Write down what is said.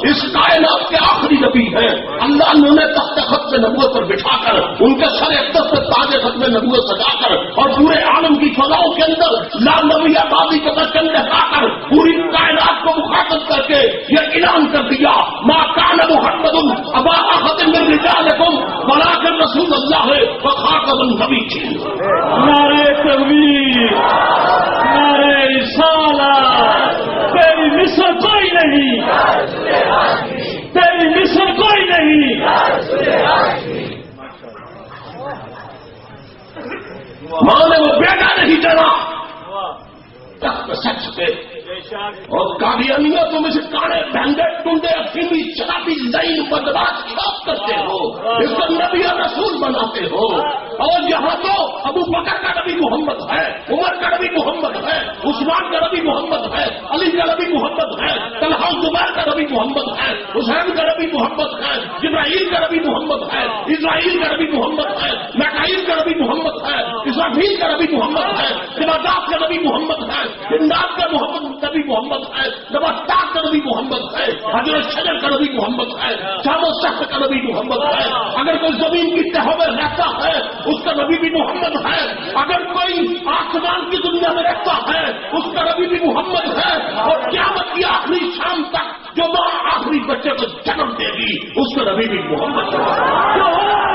اس کائنات کے آخری نبی ہیں. اللہ نے انہیں تخت ختم نبوت پر بٹھا کر ان کے سر اقدس سے تاج ختم نبوت سجا کر اور پورے عالم کی فضاؤں کے اندر لا نبی آبادی کا دشن لہرا کر پوری کائنات کو مخاطب کر کے یہ اعلان کر دیا ما کان محمد ابا احد من رجالکم ولکن رسول اللہ وخاتم النبیین. نعرہ تکبیر، نعرہ رسالت. تیری مثل کوئی نہیں، تیری مثل کوئی نہیں. ماں نے وہ بیٹا نہیں چلا تخت سچ پہ اور قادیانیوں تم اسے کاڑے بھنگے ٹنڈے افیمی شرابی لائن بدراج چھاپ کرتے ہو، اس کو نبی اور رسول بناتے ہو. اور یہاں تو ابو بکر کا نبی محمد ہے، عمر کا نبی محمد ہے، عثمان کا نبی محمد ہے، علی کا نبی محمد ہے، طلحہ زبیر کا نبی محمد ہے، حسین کا نبی محمد ہے، جبرائیل کا نبی محمد ہے، اسرائیل کا نبی محمد ہے، میکائیل کا نبی محمد ہے، اسرافیل کا نبی محمد ہے، جمادات کا نبی محمد ہے، امداد کا نبی محمد ہے، نباتات کا نبی محمد ہے، حضرت شجر کا نبی محمد ہے، شام و شخص کا نبی محمد ہے. اگر کوئی زمین کی تہوں میں رہتا ہے اس کا نبی بھی محمد ہے. اگر کوئی آسمان کی دنیا میں رہتا ہے اس کا نبی بھی محمد ہے. اور قیامت کی آخری شام تک جو ماں آخری بچے کو جنم دے گی اس کا نبی بھی محمد ہے.